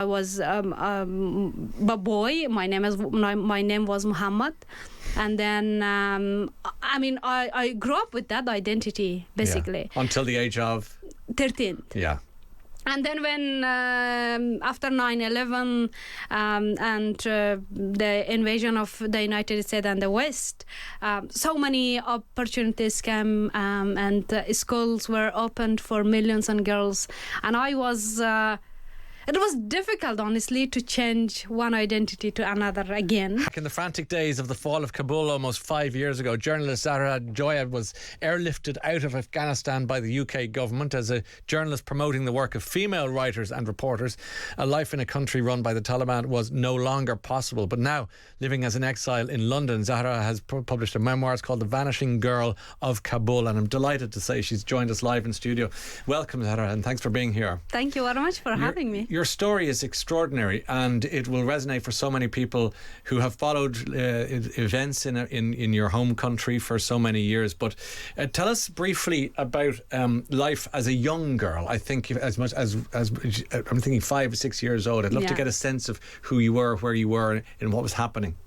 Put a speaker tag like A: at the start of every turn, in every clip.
A: I was a boy. My name was Mohammad, and then I grew up with that identity basically
B: until the age of
A: 13.
B: Yeah.
A: And then when after 9/11 and the invasion of the United States and the West, so many opportunities came and schools were opened for millions of girls, and I was. It was difficult, honestly, to change one identity to another again.
B: Back in the frantic days of the fall of Kabul almost 5 years ago, journalist Zahra Joya was airlifted out of Afghanistan by the UK government as a journalist promoting the work of female writers and reporters. A life in a country run by the Taliban was no longer possible. But now, living as an exile in London, Zahra has published a memoir. It's called The Vanishing Girl of Kabul, and I'm delighted to say she's joined us live in studio. Welcome, Zahra, and thanks for being here.
A: Thank you very much for having me.
B: Your story is extraordinary, and it will resonate for so many people who have followed events in your home country for so many years. But tell us briefly about life as a young girl. I think as much as I'm thinking 5 or 6 years old. I'd love to get a sense of who you were, where you were, and what was happening.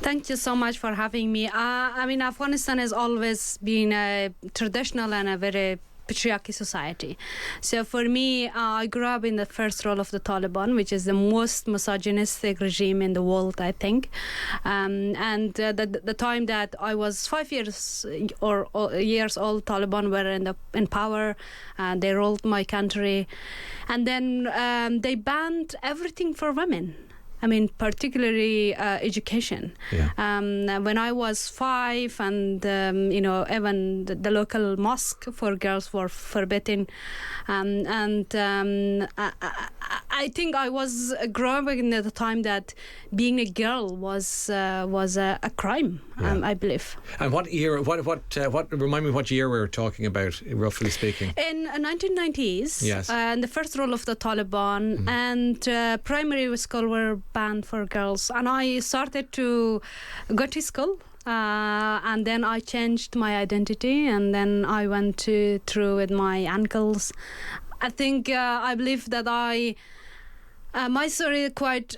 A: Thank you so much for having me. Afghanistan has always been a traditional and a very patriarchy society. So for me, I grew up in the first role of the Taliban, which is the most misogynistic regime in the world, I think. The time that I was 5 years old, Taliban were in power, and they ruled my country, and then they banned everything for women. Particularly education. Yeah. When I was 5, and even the local mosque for girls were forbidden, I think I was growing at the time that being a girl was a crime. Yeah. I believe. And
B: what year? What? Remind me what year we were talking about, roughly speaking.
A: In 1990s.
B: Yes.
A: The first rule of the Taliban, and primary school were banned for girls, and I started to go to school, and then I changed my identity, and then I went through with my uncles. I think I believe that my story is quite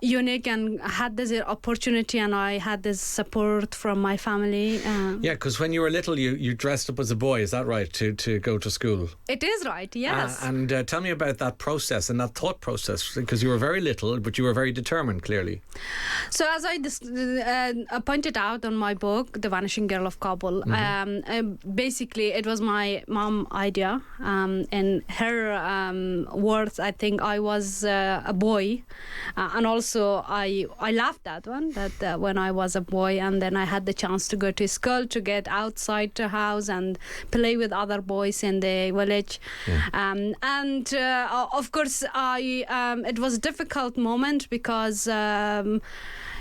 A: unique, and I had this opportunity, and I had this support from my family.
B: Yeah, because when you were little, you dressed up as a boy, is that right, to go to school?
A: It is right, yes.
B: And tell me about that process and that thought process, because you were very little, but you were very determined, clearly.
A: So as I pointed out on my book, The Vanishing Girl of Kabul, basically it was my mom idea. In her words, I think I was a boy, and also I loved that one, that when I was a boy, and then I had the chance to go to school, to get outside the house and play with other boys in the village. Yeah. Of course it was a difficult moment because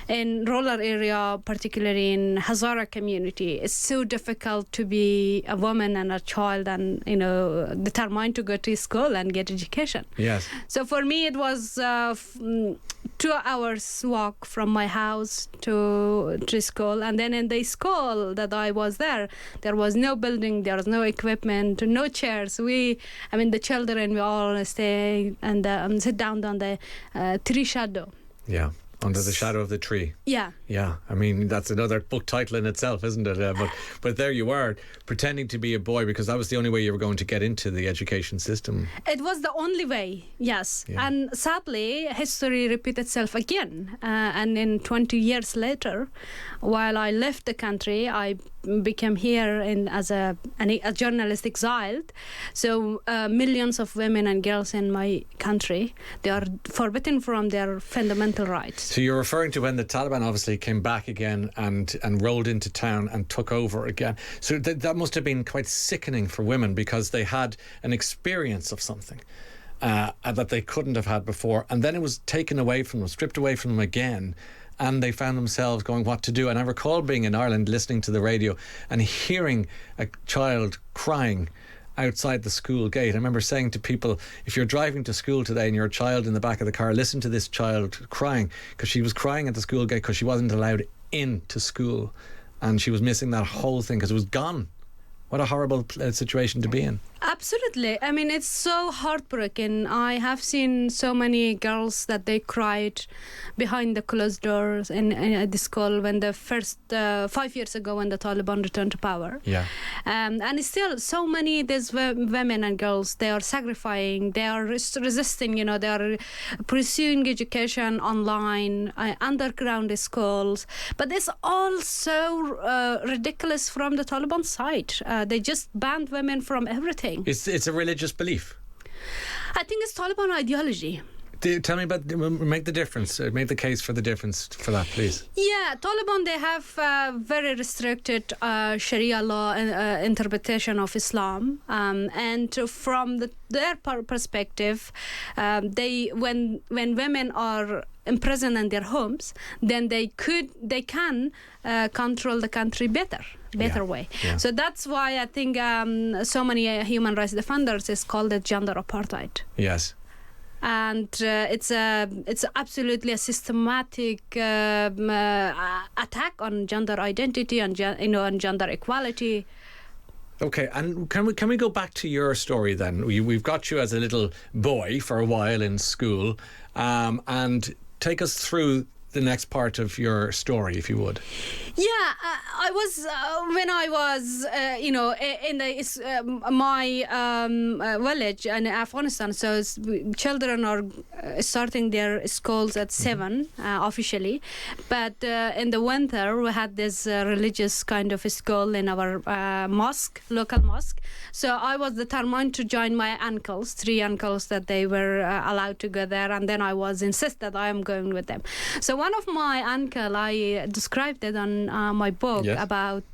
A: in rural area, particularly in Hazara community, it's so difficult to be a woman and a child and determined to go to school and get education.
B: Yes.
A: So for me, it was 2 hours walk from my house to school, and then in the school that I was there was no building, there was no equipment, no chairs. The children, we all stay and sit down on the tree shadow.
B: Yeah. Under the shadow of the tree.
A: Yeah.
B: Yeah. That's another book title in itself, isn't it? But there you are, pretending to be a boy, because that was the only way you were going to get into the education system.
A: It was the only way, yes.
B: Yeah.
A: And sadly, history repeats itself again. And in 20 years later, while I left the country, I became here as a journalist exiled. So millions of women and girls in my country, they are forbidden from their fundamental rights.
B: So you're referring to when the Taliban obviously came back again and rolled into town and took over again. So that must have been quite sickening for women, because they had an experience of something that they couldn't have had before, and then it was taken away from them, stripped away from them again, and they found themselves going, what to do? And I recall being in Ireland, listening to the radio and hearing a child crying outside the school gate. I remember saying to people, if you're driving to school today and you're a child in the back of the car, listen to this child crying, because she was crying at the school gate because she wasn't allowed into school, and she was missing that whole thing because it was gone. What a horrible situation to be in.
A: Absolutely. I mean, it's so heartbreaking. I have seen so many girls that they cried behind the closed doors in the school when the first 5 years ago when the Taliban returned to power.
B: Yeah.
A: And it's still so many, there's women and girls, they are sacrificing, they are resisting, they are pursuing education online, underground schools. But it's all so ridiculous from the Taliban side. They just banned women from everything.
B: It's a religious belief.
A: I think it's Taliban ideology.
B: Tell me about, make the difference, make the case for the difference for that, please.
A: Yeah, Taliban, they have very restricted Sharia law interpretation of Islam. And from their perspective, when women are imprisoned in their homes, then they can control the country better way. Yeah. So that's why I think so many human rights defenders is called it gender apartheid.
B: Yes.
A: And it's absolutely a systematic attack on gender identity and on gender equality.
B: Okay, and can we go back to your story then? We've got you as a little boy for a while in school, and take us through the next part of your story, if you would.
A: Yeah, I was when I was in my village in Afghanistan. So children are starting their schools at 7 officially, but in the winter we had this religious kind of school in our local mosque. So I was determined to join my uncles, 3 uncles that they were allowed to go there, and then I was insisted I am going with them. So one of my uncle, I described it on my book. Yes. About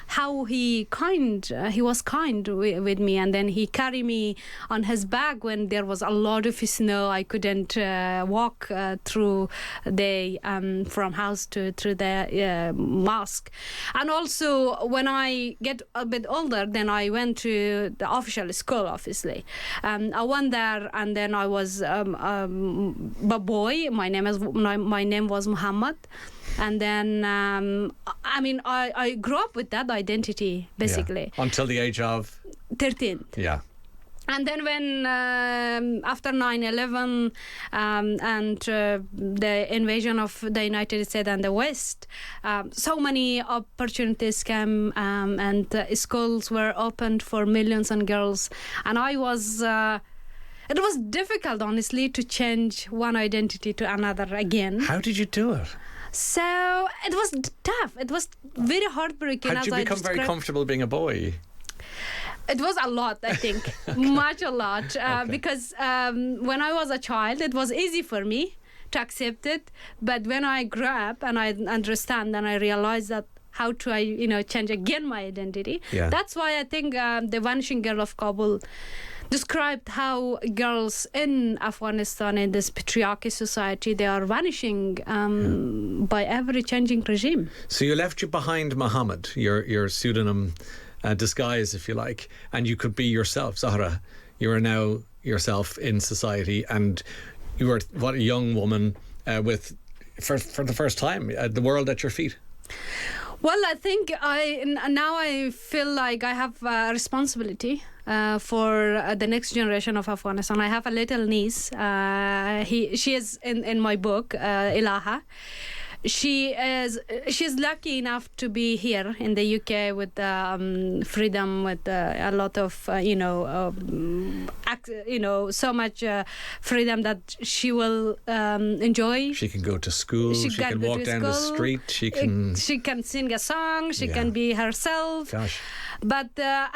A: how he was kind with me, and then he carried me on his back when there was a lot of snow. I couldn't walk through from house to through the mosque. And also when I get a bit older, then I went to the official school, obviously. I went there, and then I was a boy. My name was Mohammad. And then, I grew up with that identity, basically.
B: Yeah. Until the age of?
A: 13.
B: Yeah.
A: And then when, after 9/11 and the invasion of the United States and the West, so many opportunities came, and schools were opened for millions of girls. And it was difficult, honestly, to change one identity to another again.
B: How did you do it?
A: So it was tough. It was very heartbreaking.
B: How did you become very comfortable being a boy?
A: It was a lot, I think. Okay. A lot. Because when I was a child, it was easy for me to accept it. But when I grew up and I understand and I realized that how to change again my identity. Yeah. That's why I think The Vanishing Girl of Kabul described how girls in Afghanistan, in this patriarchy society, they are vanishing by every changing regime.
B: So you left behind Mohammad, your pseudonym disguise, if you like, and you could be yourself, Zahra. You are now yourself in society, and you are a young woman with, for the first time, the world at your feet.
A: Well, I think I feel like I have a responsibility for the next generation of Afghanistan. I have a little niece. She is in my book, Ilaha. She's lucky enough to be here in the UK with freedom, with a lot of so much freedom that she will enjoy.
B: She can go to school. She can walk down the street. She
A: can sing a song. She can be herself.
B: Gosh.
A: But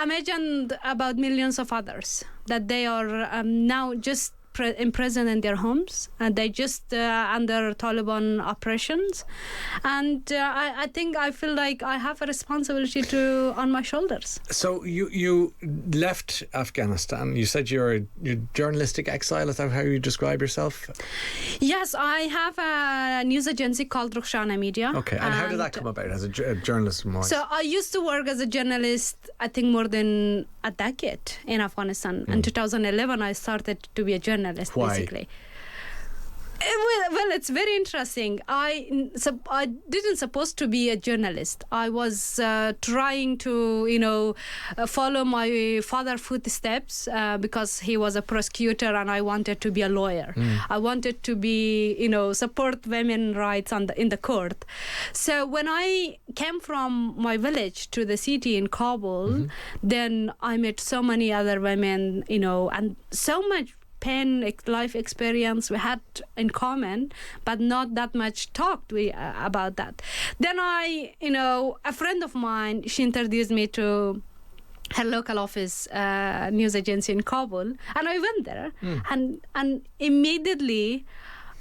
A: imagine about millions of others that they are now just imprisoned in their homes, and they just under Taliban operations, and I feel like I have a responsibility on my shoulders.
B: So you left Afghanistan. You said you're journalistic exile. Is that how you describe yourself?
A: Yes, I have a news agency called Rukhshana Media.
B: Okay, and how did that come about as a journalist?
A: So I used to work as a journalist, I think more than a decade in Afghanistan. In 2011 I started to be a journalist.
B: Why?
A: Basically. Well, it's very interesting. I didn't supposed to be a journalist. I was trying to, follow my father's footsteps because he was a prosecutor, and I wanted to be a lawyer. I wanted to be, support women rights in the court. So when I came from my village to the city in Kabul, then I met so many other women, and so much pain, life experience we had in common, but not that much talked about that. Then a friend of mine, she introduced me to her local office news agency in Kabul, and I went there, and immediately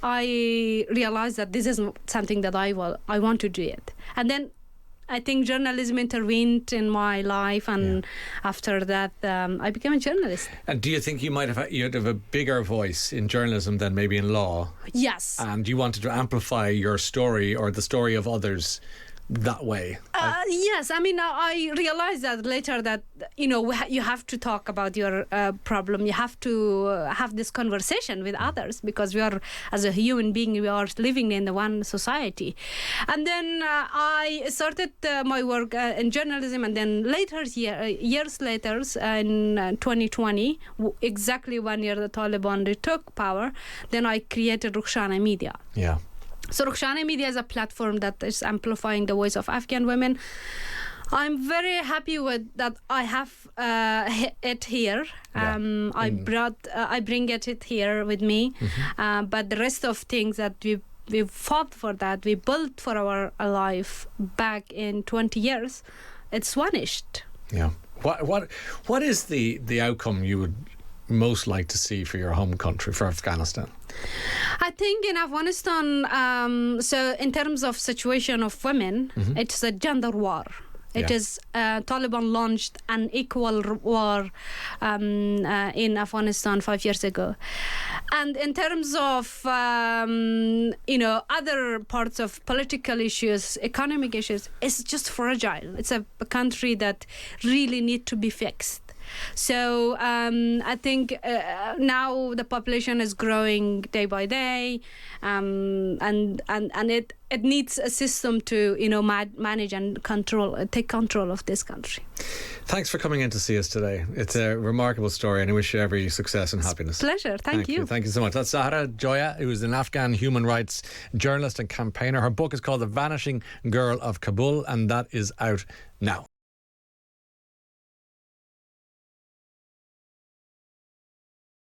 A: I realized that this is something that I want to do it. And then I think journalism intervened in my life, and after that, I became a journalist.
B: And do you think you'd have a bigger voice in journalism than maybe in law?
A: Yes.
B: And you wanted to amplify your story or the story of others that way?
A: Yes, I mean, I realized that later that, you have to talk about your problem. You have to have this conversation with others, because we are, as a human being, we are living in the one society. And then I started my work in journalism, and then years later, in 2020, exactly 1 year the Taliban retook power, then I created Rukhsana Media.
B: Yeah.
A: So Rukhsana Media is a platform that is amplifying the voice of Afghan women. I'm very happy with that. I have it here. I bring it here with me. But the rest of things that we fought for, that we built for our life back in 20 years, it's vanished.
B: Yeah. What is the outcome you would most like to see for your home country, for Afghanistan?
A: I think in Afghanistan, so in terms of situation of women, it's a gender war. It is Taliban launched an equal war in Afghanistan 5 years ago. And in terms of, other parts of political issues, economic issues, it's just fragile. It's a country that really need to be fixed. So I think now the population is growing day by day, and it needs a system to manage and take control of this country.
B: Thanks for coming in to see us today. It's a remarkable story, and I wish you every success and happiness.
A: Pleasure. Thank you.
B: Thank you so much. That's Zahra Joya, who is an Afghan human rights journalist and campaigner. Her book is called The Vanishing Girl of Kabul, and that is out now.